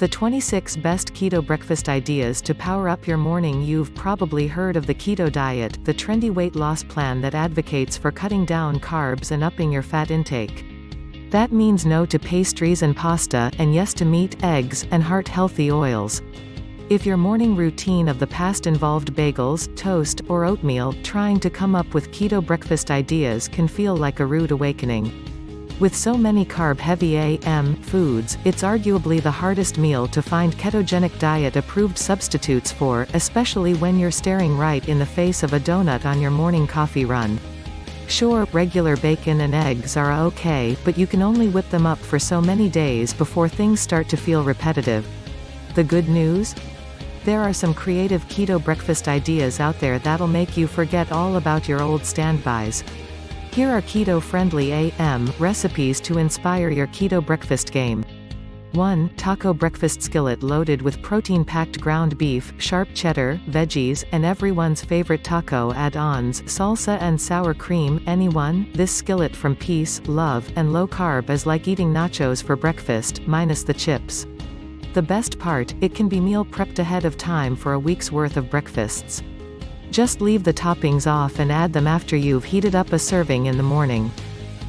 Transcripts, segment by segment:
The 26 best keto breakfast ideas to power up your morning. You've probably heard of the keto diet, the trendy weight loss plan that advocates for cutting down carbs and upping your fat intake. That means no to pastries and pasta, and yes to meat, eggs, and heart-healthy oils. If your morning routine of the past involved bagels, toast, or oatmeal, trying to come up with keto breakfast ideas can feel like a rude awakening. With so many carb-heavy AM foods, it's arguably the hardest meal to find ketogenic diet-approved substitutes for, especially when you're staring right in the face of a donut on your morning coffee run. Sure, regular bacon and eggs are okay, but you can only whip them up for so many days before things start to feel repetitive. The good news? There are some creative keto breakfast ideas out there that'll make you forget all about your old standbys. Here are keto-friendly AM recipes to inspire your keto breakfast game. 1. Taco breakfast skillet loaded with protein-packed ground beef, sharp cheddar, veggies, and everyone's favorite taco add-ons, salsa and sour cream. Anyone? This skillet from peace, love, and low carb is like eating nachos for breakfast, minus the chips. The best part, it can be meal prepped ahead of time for a week's worth of breakfasts. Just leave the toppings off and add them after you've heated up a serving in the morning.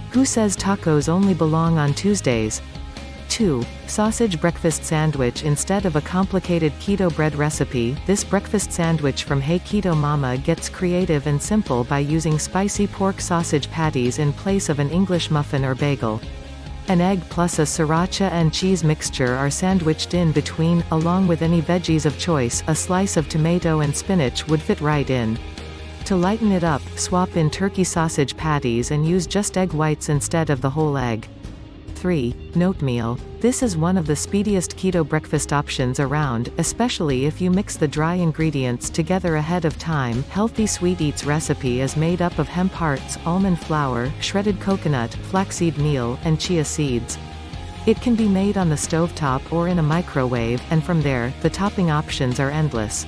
Who says tacos only belong on Tuesdays? 2. Sausage breakfast sandwich. Instead of a complicated keto bread recipe, this breakfast sandwich from Hey Keto Mama gets creative and simple by using spicy pork sausage patties in place of an English muffin or bagel. An egg plus a sriracha and cheese mixture are sandwiched in between, along with any veggies of choice. A slice of tomato and spinach would fit right in. To lighten it up, swap in turkey sausage patties and use just egg whites instead of the whole egg. 3. Oatmeal. This is one of the speediest keto breakfast options around, especially if you mix the dry ingredients together ahead of time. Healthy Sweet Eats recipe is made up of hemp hearts, almond flour, shredded coconut, flaxseed meal, and chia seeds. It can be made on the stovetop or in a microwave, and from there, the topping options are endless.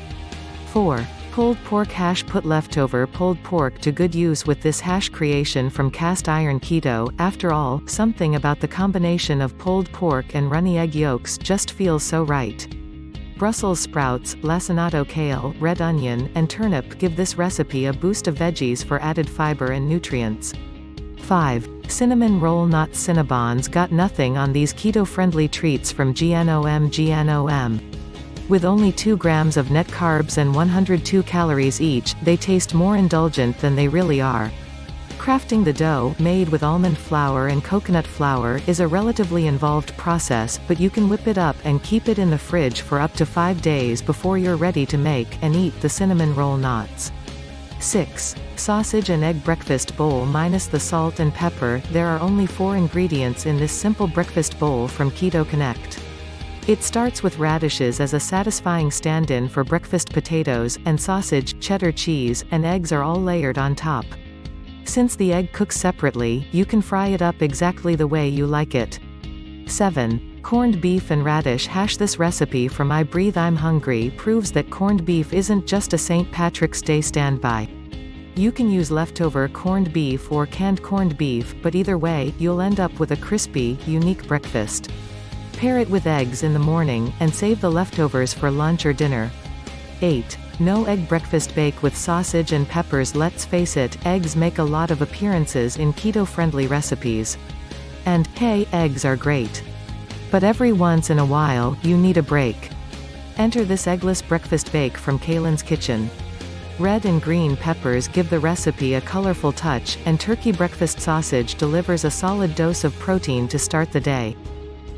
4. Pulled pork hash. Put leftover pulled pork to good use with this hash creation from Cast Iron Keto. After all, something about the combination of pulled pork and runny egg yolks just feels so right. Brussels sprouts, lacinato kale, red onion, and turnip give this recipe a boost of veggies for added fiber and nutrients. 5. Cinnamon roll. Not Cinnabons. Got nothing on these keto-friendly treats from GNOM. With only 2 grams of net carbs and 102 calories each, they taste more indulgent than they really are. Crafting the dough, made with almond flour and coconut flour, is a relatively involved process, but you can whip it up and keep it in the fridge for up to 5 days before you're ready to make and eat the cinnamon roll knots. 6. Sausage and egg breakfast bowl. Minus the salt and pepper, there are only 4 ingredients in this simple breakfast bowl from Keto Connect. It starts with radishes as a satisfying stand-in for breakfast potatoes, and sausage, cheddar cheese, and eggs are all layered on top. Since the egg cooks separately, you can fry it up exactly the way you like it. 7. Corned beef and radish hash. This recipe from I Breathe I'm Hungry proves that corned beef isn't just a St. Patrick's Day standby. You can use leftover corned beef or canned corned beef, but either way, you'll end up with a crispy, unique breakfast. Pair it with eggs in the morning, and save the leftovers for lunch or dinner. 8. No egg breakfast. Bake with sausage and peppers. Let's face it, eggs make a lot of appearances in keto-friendly recipes. And, hey, eggs are great. But every once in a while, you need a break. Enter this eggless breakfast bake from Kaylin's Kitchen. Red and green peppers give the recipe a colorful touch, and turkey breakfast sausage delivers a solid dose of protein to start the day.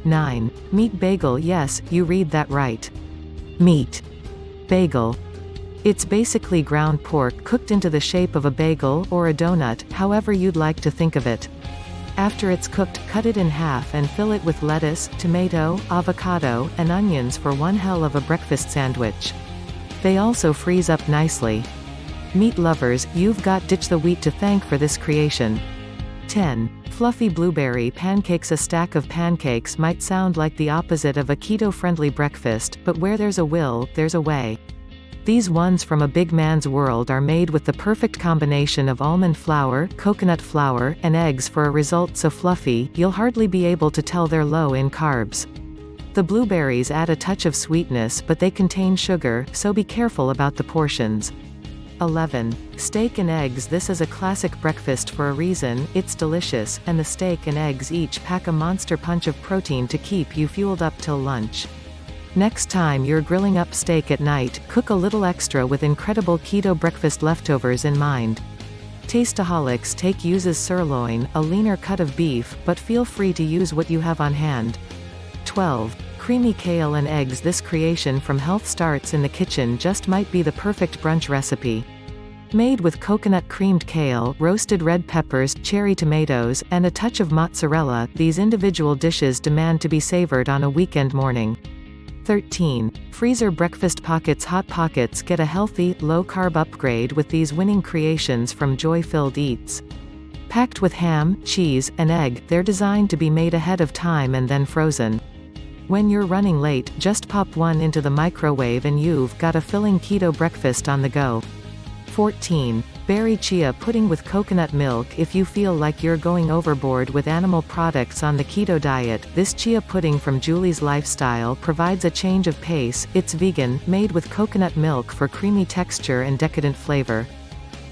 9. Meat bagel. Yes, you read that right. Meat bagel. It's basically ground pork cooked into the shape of a bagel or a donut, however you'd like to think of it. After it's cooked, cut it in half and fill it with lettuce, tomato, avocado, and onions for one hell of a breakfast sandwich. They also freeze up nicely. Meat lovers, you've got Ditch the Wheat to thank for this creation. 10. Fluffy blueberry pancakes. A stack of pancakes might sound like the opposite of a keto-friendly breakfast, but where there's a will, there's a way. These ones from a big man's world are made with the perfect combination of almond flour, coconut flour, and eggs for a result so fluffy, you'll hardly be able to tell they're low in carbs. The blueberries add a touch of sweetness, but they contain sugar, so be careful about the portions. 11. Steak and eggs. This is a classic breakfast for a reason. It's delicious, and the steak and eggs each pack a monster punch of protein to keep you fueled up till lunch. Next time you're grilling up steak at night, cook a little extra with incredible keto breakfast leftovers in mind. Tasteaholics Take uses sirloin, a leaner cut of beef, but feel free to use what you have on hand. 12. Creamy kale and eggs. This creation from Health Starts in the Kitchen just might be the perfect brunch recipe. Made with coconut creamed kale, roasted red peppers, cherry tomatoes, and a touch of mozzarella, these individual dishes demand to be savored on a weekend morning. 13. Freezer Breakfast Pockets. Hot Pockets get a healthy, low-carb upgrade with these winning creations from Joy-Filled Eats. Packed with ham, cheese, and egg, they're designed to be made ahead of time and then frozen. When you're running late, just pop one into the microwave and you've got a filling keto breakfast on the go. 14. Berry Chia Pudding with coconut milk. If you feel like you're going overboard with animal products on the keto diet, this chia pudding from Julie's Lifestyle provides a change of pace. It's vegan, made with coconut milk for creamy texture and decadent flavor.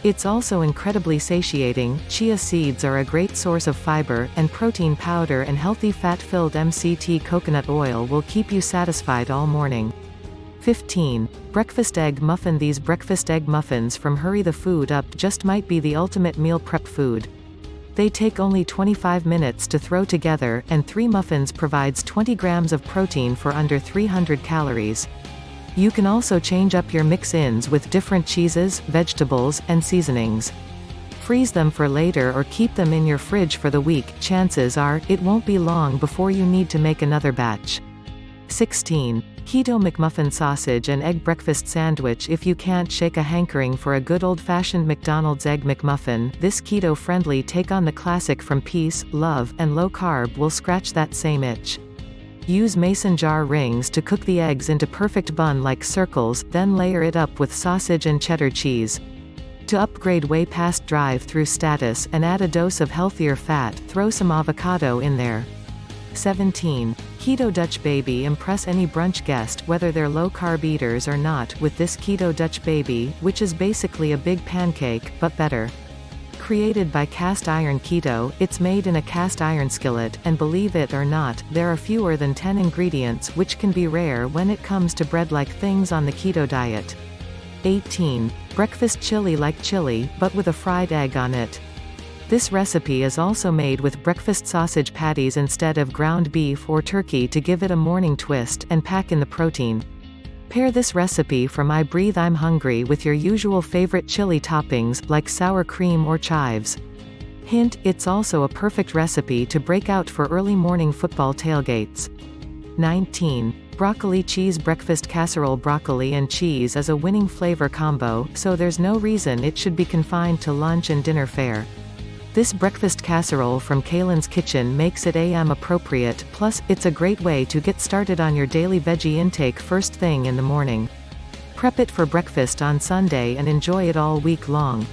It's also incredibly satiating. Chia seeds are a great source of fiber, and protein powder and healthy fat-filled MCT coconut oil will keep you satisfied all morning. 15. Breakfast Egg Muffin. These breakfast egg muffins from Hurry the Food Up just might be the ultimate meal prep food. They take only 25 minutes to throw together, and 3 muffins provides 20 grams of protein for under 300 calories. You can also change up your mix-ins with different cheeses, vegetables, and seasonings. Freeze them for later or keep them in your fridge for the week. Chances are, it won't be long before you need to make another batch. 16. Keto McMuffin Sausage and Egg Breakfast Sandwich. If you can't shake a hankering for a good old-fashioned McDonald's Egg McMuffin, this keto-friendly take on the classic from peace, love, and low carb will scratch that same itch. Use mason jar rings to cook the eggs into perfect bun-like circles, then layer it up with sausage and cheddar cheese. To upgrade way past drive-through status and add a dose of healthier fat, throw some avocado in there. 17. Keto Dutch Baby. Impress any brunch guest, whether they're low-carb eaters or not, with this Keto Dutch Baby, which is basically a big pancake, but better. Created by Cast Iron Keto, it's made in a cast iron skillet, and believe it or not, there are fewer than 10 ingredients, which can be rare when it comes to bread-like things on the keto diet. 18. Breakfast Chili. Like chili, but with a fried egg on it. This recipe is also made with breakfast sausage patties instead of ground beef or turkey to give it a morning twist, and pack in the protein. Pair this recipe from I Breathe I'm Hungry with your usual favorite chili toppings, like sour cream or chives. Hint, it's also a perfect recipe to break out for early morning football tailgates. 19. Broccoli Cheese Breakfast Casserole. Broccoli and cheese is a winning flavor combo, so there's no reason it should be confined to lunch and dinner fare. This breakfast casserole from Kaylin's Kitchen makes it AM appropriate, plus, it's a great way to get started on your daily veggie intake first thing in the morning. Prep it for breakfast on Sunday and enjoy it all week long.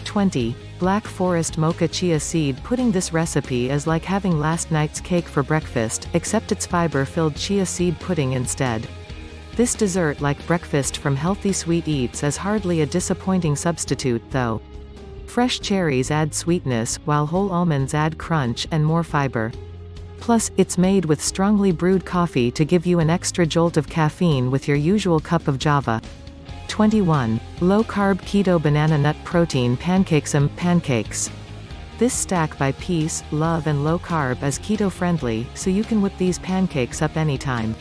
20. Black Forest Mocha Chia Seed Pudding. This recipe is like having last night's cake for breakfast, except it's fiber-filled chia seed pudding instead. This dessert, like breakfast from Healthy Sweet Eats, is hardly a disappointing substitute, though. Fresh cherries add sweetness, while whole almonds add crunch and more fiber. Plus, it's made with strongly brewed coffee to give you an extra jolt of caffeine with your usual cup of java. 21. Low-carb keto banana nut protein pancakes. Pancakes. This stack by Peace, Love and Low Carb is keto-friendly, so you can whip these pancakes up anytime.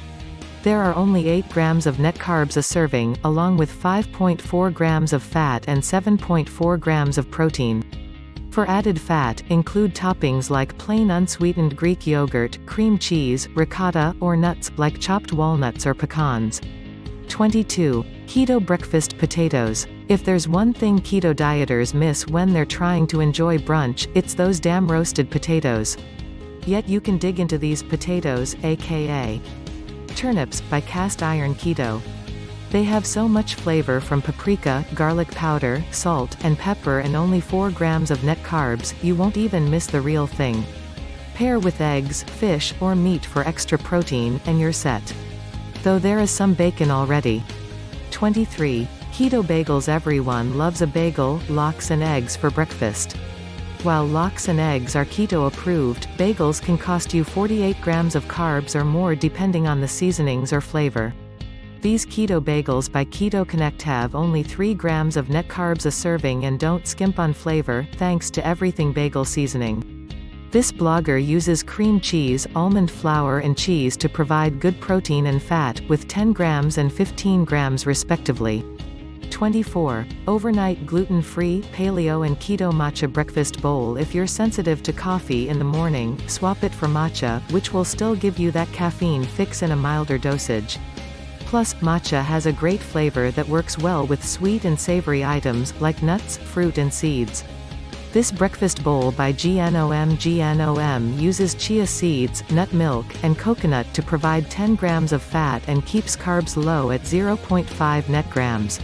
There are only 8 grams of net carbs a serving, along with 5.4 grams of fat and 7.4 grams of protein. For added fat, include toppings like plain unsweetened Greek yogurt, cream cheese, ricotta, or nuts, like chopped walnuts or pecans. 22. Keto breakfast potatoes. If there's one thing keto dieters miss when they're trying to enjoy brunch, it's those damn roasted potatoes. Yet you can dig into these potatoes, aka turnips, by Cast Iron Keto. They have so much flavor from paprika, garlic powder, salt, and pepper, and only 4 grams of net carbs, you won't even miss the real thing. Pair with eggs, fish, or meat for extra protein, and you're set. Though there is some bacon already. 23. Keto bagels. Everyone loves a bagel, lox and eggs for breakfast. While lox and eggs are keto approved, bagels can cost you 48 grams of carbs or more depending on the seasonings or flavor. These keto bagels by Keto Connect have only 3 grams of net carbs a serving and don't skimp on flavor, thanks to everything bagel seasoning. This blogger uses cream cheese, almond flour and cheese to provide good protein and fat, with 10 grams and 15 grams respectively. 24. Overnight gluten-free, paleo and keto matcha breakfast bowl. If you're sensitive to coffee in the morning, swap it for matcha, which will still give you that caffeine fix in a milder dosage. Plus, matcha has a great flavor that works well with sweet and savory items, like nuts, fruit and seeds. This breakfast bowl by GNOM uses chia seeds, nut milk, and coconut to provide 10 grams of fat and keeps carbs low at 0.5 net grams.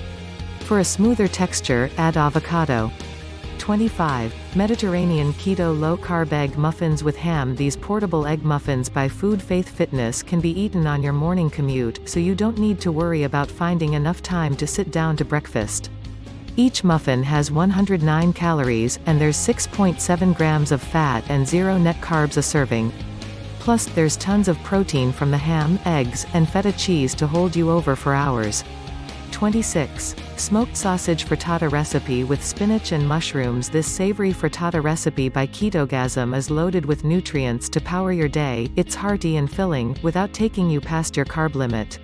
For a smoother texture, add avocado. 25. Mediterranean Keto Low-Carb Egg Muffins with Ham. These portable egg muffins by Food Faith Fitness can be eaten on your morning commute, so you don't need to worry about finding enough time to sit down to breakfast. Each muffin has 109 calories, and there's 6.7 grams of fat and 0 net carbs a serving. Plus, there's tons of protein from the ham, eggs, and feta cheese to hold you over for hours. 26. Smoked sausage frittata recipe with spinach and mushrooms. This savory frittata recipe by Ketogasm is loaded with nutrients to power your day. It's hearty and filling, without taking you past your carb limit.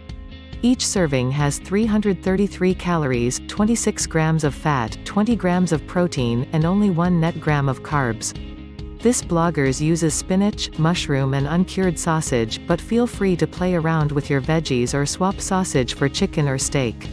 Each serving has 333 calories, 26 grams of fat, 20 grams of protein, and only 1 net gram of carbs. This bloggers uses spinach, mushroom and uncured sausage, but feel free to play around with your veggies or swap sausage for chicken or steak.